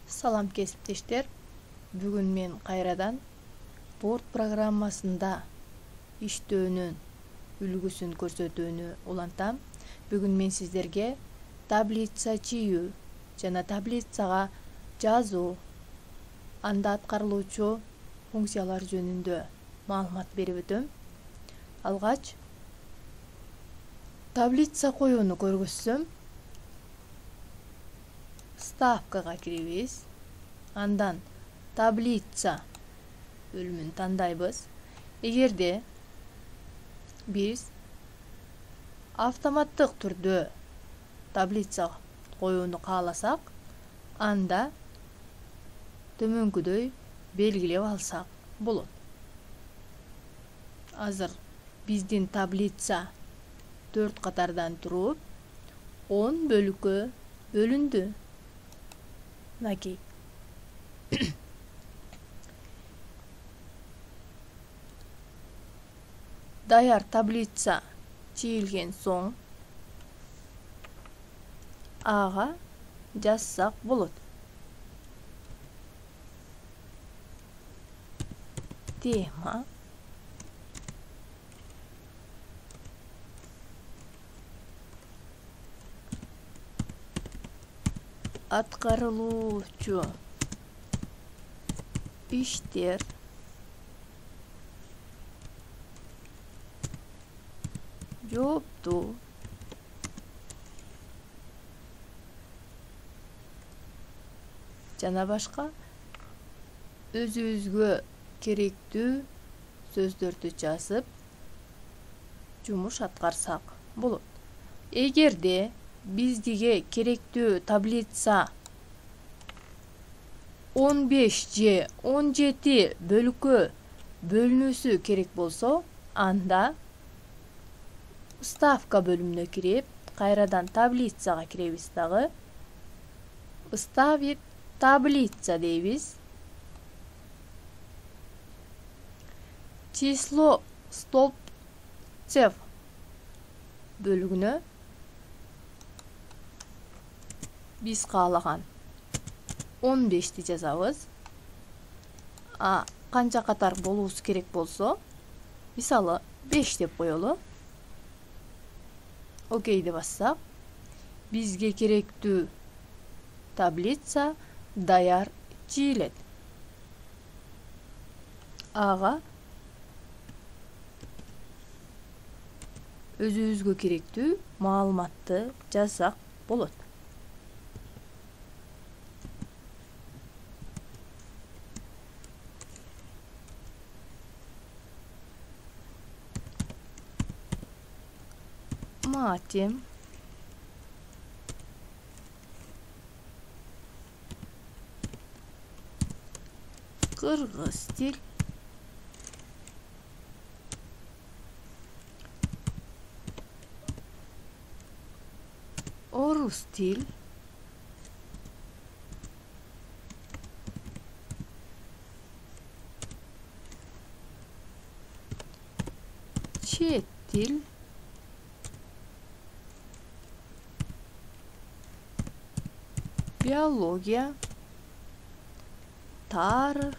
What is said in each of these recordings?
Салам кесиптештер. Бүгүн мен кайрадан Word программасында иштөөнүн үлгүсүн көрсөтүүнү улантам. Бүгүн мен сиздерге таблица чийүү жана таблицага жазуу, анда аткарылуучу функциялар жөнүндө маалымат берип өтөм. Алгач таблица коюуну көргөзсөм, ставкага киребиз. Андан таблица бөлүмүн тандайбыз. Эгерде биз автоматтык түрдө таблица коюуну кааласак, анда төмөнкүдөй белгилеп алсак болот. Азыр биздин таблица 4 катардан туруп 10 бөлүккө бөлүндү. Мынакей. Даяр таблица чийилген соң ага жазсак болот. Тема, аткарылуучу иштер, жооптуу, жана башка өзүбүзгө керектүү сөздөрдү жазып жумуш аткарсак болот. Эгерде биздиге керектүү таблица 15 же 17 бөлүккө бөлүнүүсү керек болсо, анда ставка бөлүмүнө кирип, кайрадан таблицага киребиз дагы. Ставить таблица дейбиз. Число столбцев бөлүгүнө биз каалаган 15ти жазабыз. Канча катар болуусу керек болсо, мисалы 5 деп коелу. Окейди бассак, бизге керектүү таблица даяр чийилет. Ага өзүбүзгө керектүү маалыматты жазсак болот. Матем, кыргыз тил, орус тил, чет тил, биология, тарых,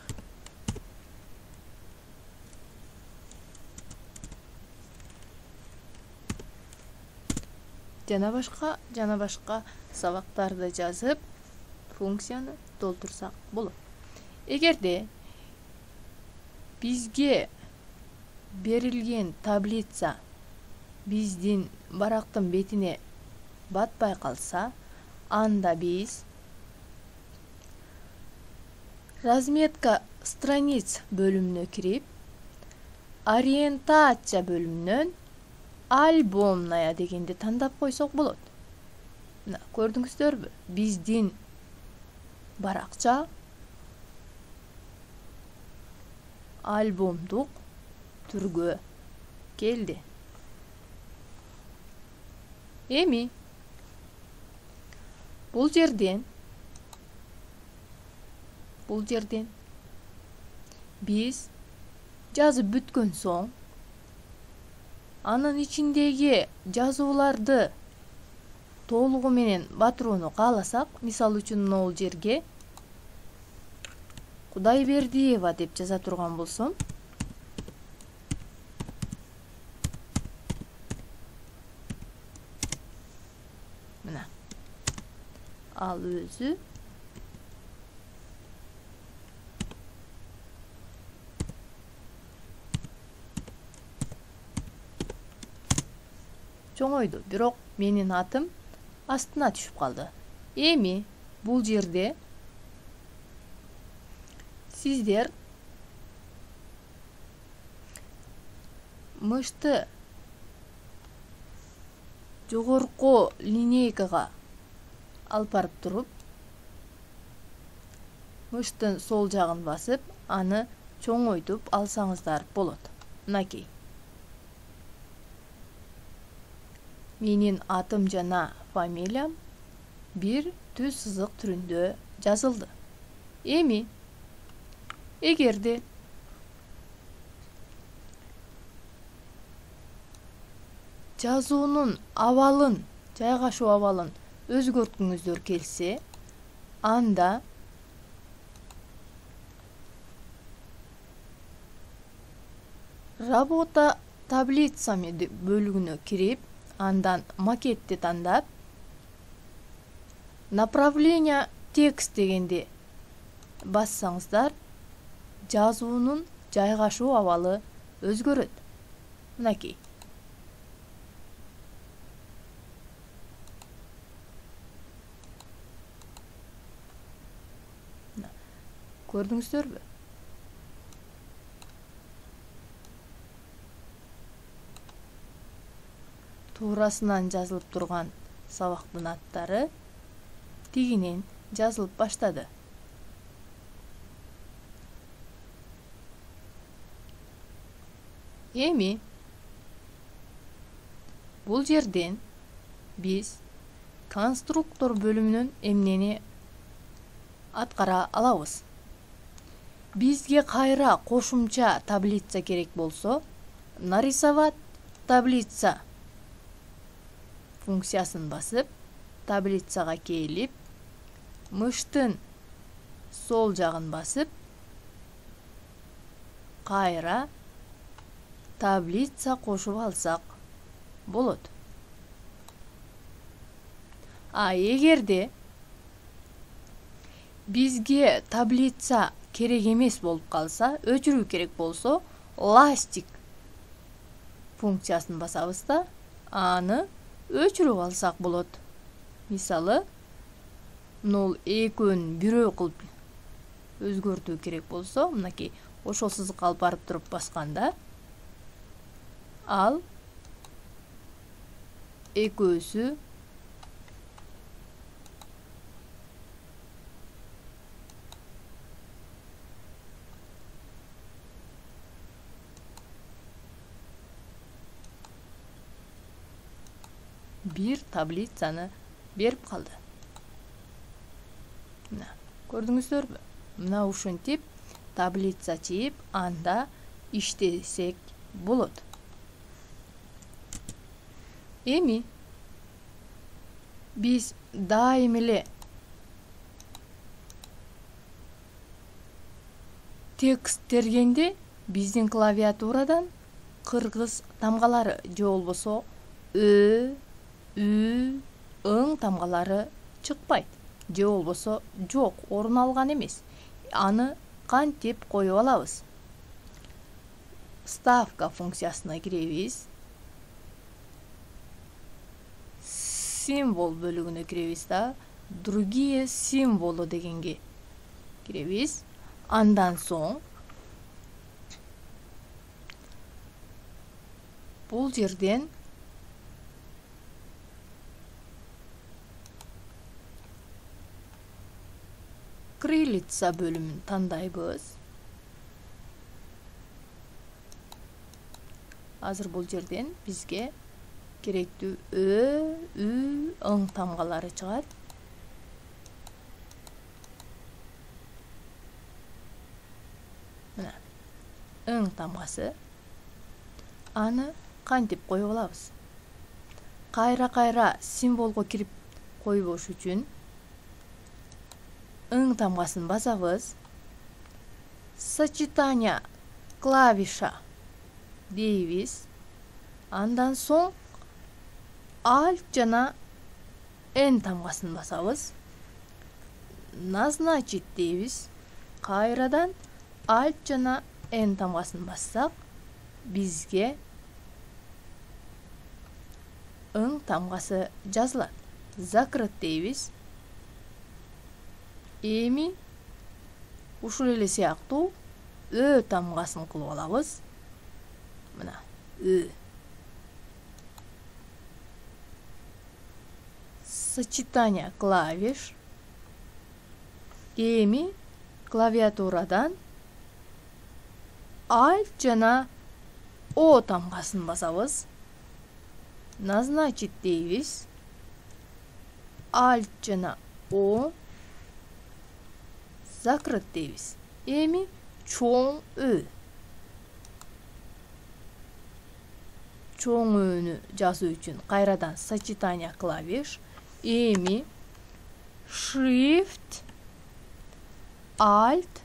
жана башка сабактарды жазып, функцияны толтурсак болот. Эгерде бизге берилген таблица биздин барактын бетине батпай калса, анда биз разметка страниц бөлүмүнө кирип, ориентация бөлүмүнөн альбомная дегенди тандап койсок болот. Мына көрдүңүздөрбү? Биздин баракча альбомдук түргө келди. Эми бул жерден биз жазып бүткөн соң, анын ичиндеги жазууларды толугу менен батырууну кааласак, мисалы үчүн могул жерге Кудайбердиева деп жаза турган болсом, мына ал өзү чоңойду, бирок менин атым астына түшүп калды. Эми бул жерде сиздер мышты жогорку линейкага алып барып туруп, мыштын сол жагын басып, аны чоңойтуп алсаңыздар болот. Мынакей. Менин атым жана фамилиям бир түз сызык түрүндө жазылды. Эми эгерде жазуунун абалын, жайгашуу абалын өзгөрткүңүздөр келсе, анда работа таблицами бөлүгүнө кирип, андан макетти тандап, направление текст дегенди бассаңыздар, жазуунун жайгашуу абалы өзгөрөт. Мынакей. Көрдүңүздөрбү? Туурасынан жазылып турган сабактын аттары тигинен жазылып баштады. Эми бул жерден биз конструктор бөлүмүнөн эмнени аткара алабыз? Бизге кайра кошумча таблица керек болсо, нарисовать таблица функциясын басып, таблицага келип, мыштын сол жагын басып, кайра таблица кошуп алсак болот. Эгерде бизге таблица керек эмес болуп калса, өчүрүү керек болсо, ластик функциясын басабыз да, аны өчүрүп алсак болот. Мисалы, 0,2 бирөө кылып өзгөртүү керек болсо, мынакей ошол сызыкка алып барып туруп басканда, ал экөөсү бир таблицаны берип калды. Мына, көрдүңүздөрбү? Мына ушинтип таблица чийип, анда иштесек болот. Эми биз дайым эле текст тергенде биздин клавиатурадан кыргыз тамгалары же болбосо ө, ү, ың тамгалары чыкпайт. Же болбосо жок, орун алган эмес. Аны кантип коюп алабыз? Ставка функциясына киребиз. Символ бөлүгүнө киребиз да, другие символы дегенге киребиз. Андан соң бул жерден крылица бөлүмүн тандайбыз. Азыр бул жерден бизге керектүү ө, ү, ың тамгалары чыгат. Мына, ың тамгасы. Аны кантип коюп алабыз? Кайра-кайра символго кирип койбош үчүн ың тамгасын басабыз. Сочетание клавиша дейбиз. Андан соң Alt жана N тамгасын басабыз. Назначить дейбиз. Кайрадан Alt жана N тамгасын бассак, бизге ың тамгасы жазылат. Закрыт дейбиз. Эми ушул эле сыяктуу Ö тамгасын кылып алабыз. Мына Ö. Сочетание клавиш. Эми клавиатурадан Alt жана O тамгасын басабыз. Назначить дейбиз. Alt жана O. Закрыт дейбиз. Эми чоң Ö. Чоң Ö'нү жазуу үчүн кайрадан сочетание клавиш. Эми Shift, Alt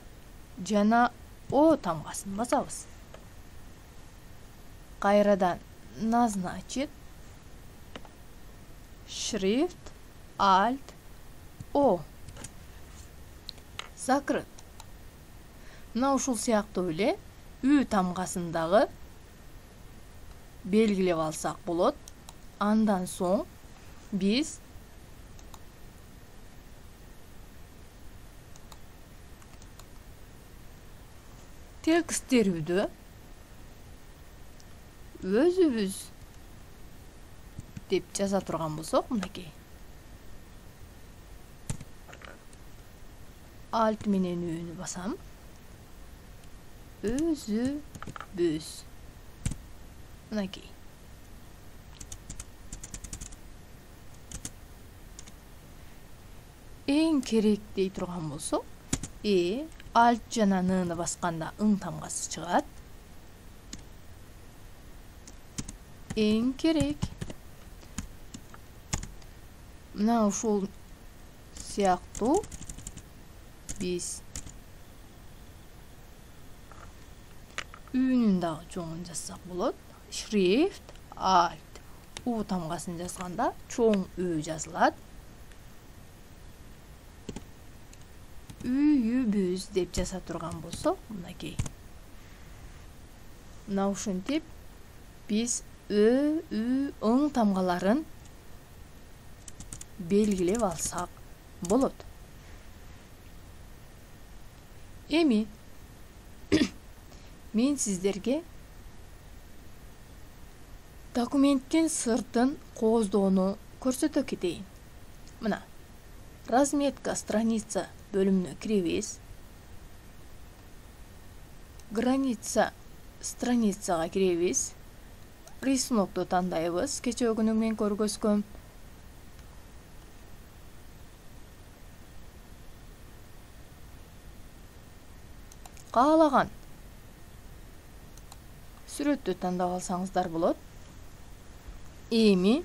жана O тамгасын басабыз. Кайрадан назначить. Shift, Alt, O. Закрыт. Мына ушул сыяктуу эле Ü тамгасындагы белгилеп алсак болот. Андан соң биз текст терүүдө өзүбүз деп жаза турган болсок, мынакей. Alt менен Ü'нү басам. Өзүбүз. Мынакей. Эң керек дей турган болсок, Alt жана N'ны басканда ың тамгасы чыгат. Эң керек. Мына ушул сыяктуу биз Ü'нүн дагы чоңун жазсак болот. Shift, Alt, U тамгасын жазганда чоң Ü жазылат. Үйүбүз деп жаза турган болсок, мынакей. Мына ушинтип биз Ö, Ü, ың тамгаларын белгилеп алсак болот. Эми мен сиздерге документтин сыртын кооздоону көрсөтө кетейин. Мына разметка страница бөлүмүнө киребиз. Граница страницага киребиз. Рисунокту тандайбыз. Кечээ күнү мен көргөзгөм. Каалаган сүрөттү тандап алсаңыздар болот. Эми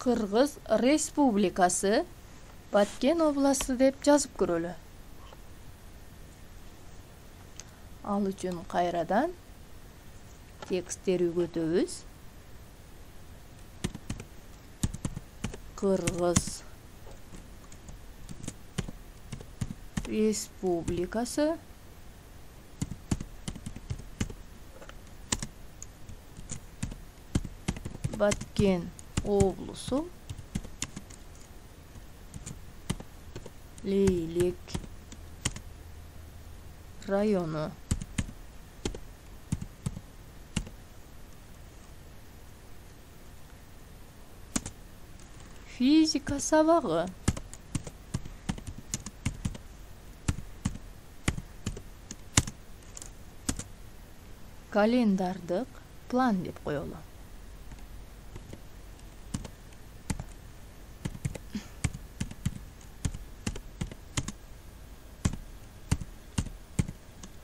Кыргыз Республикасы, Баткен областы деп жазып көрөлү. Ал үчүн кайрадан тексттерди өтөбүз. Кыргыз Республикасы, Баткен облусу, Лейлек району. Физика сабагы. Календардык план деп коелу.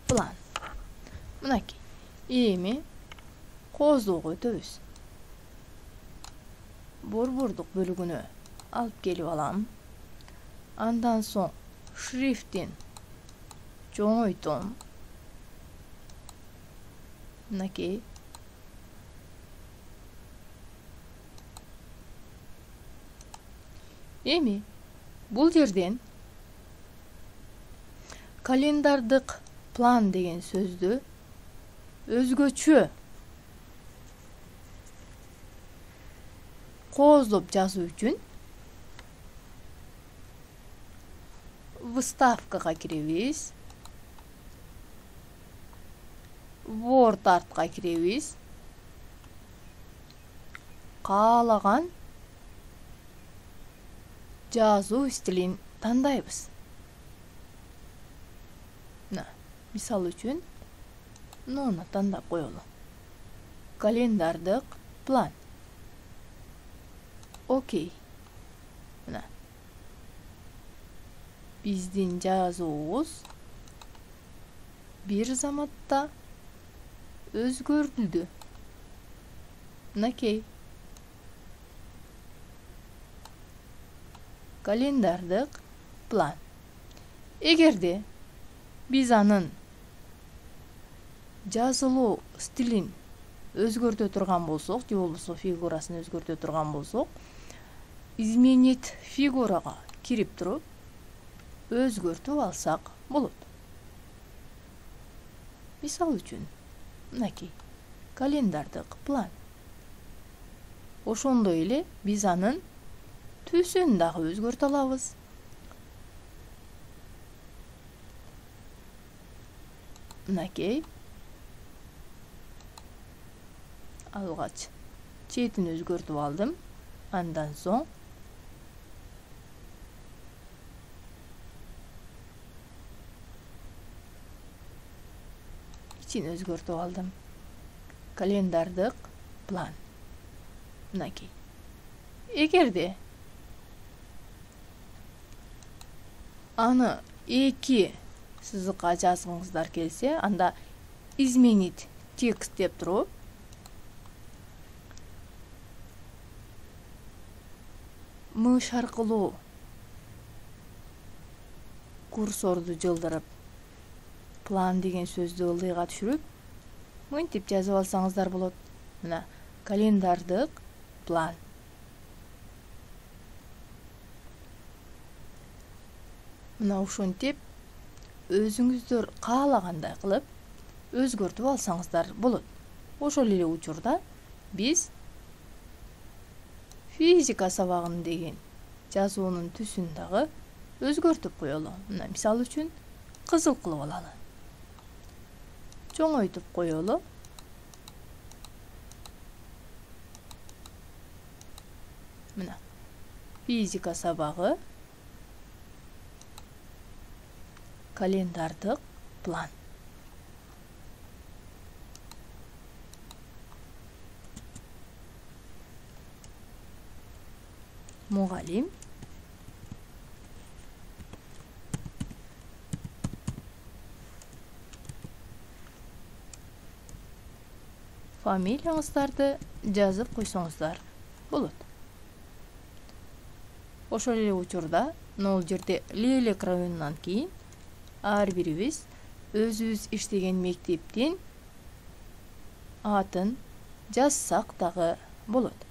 План. Мынакей. Эми кооздоого өтөбүз. Борбордук бөлүгүнө алып келип алам. Андан соң шрифтин чоңойтом. Мынакей. Эми бул жерден календардык план деген сөздү өзгөчө кооздоп жазуу үчүн выставкага киребиз. Word артка киребиз. Каалаган жазуу стилин тандайбыз. Мисал үчүн, муну тандап коелу. Календардык план. Окей. Мына. Биздин жазуубуз бир заматта өзгөрүлдү. Мынакей. Календардык план. Эгерде биз анын жазылуу стилин өзгөртө турган болсок, же болбосо фигурасын өзгөртө турган болсок, изменить фигурага кирип туруп өзгөртүп алсак болот. Мисал үчүн, мынакей, календардык план. Ошондой эле биз анын түсүн дагы өзгөртө алабыз. Мынакей. Алгач четин өзгөртүп алдым. Андан соң ичин өзгөртүп алдым. Календардык план. Мынакей. Эгерде аны эки сызыкка жазгыңыздар келсе, анда изменить текст деп туруп мыш аркылуу курсорду жылдырып план деген сөздү ылдыйга түшүрүп мынтип жазып алсаңыздар болот. Мына календардык план. Мына ушинтип өзүңүздөр каалагандай кылып өзгөртүп алсаңыздар болот. Ошол эле учурда биз физика сабагын деген жазуунун түсүн дагы өзгөртүп коелу. Мына мисал үчүн кызыл кылып алалы. Чоңойтуп коелу. Мына физика сабагы календардык план. Мугалим фамилияңыздарды жазып койсоңуздар болот. Ошол эле учурда нол жерде Лелек районунан кийин ар бирибиз өзүбүз иштеген мектептин атын жазсак дагы болот.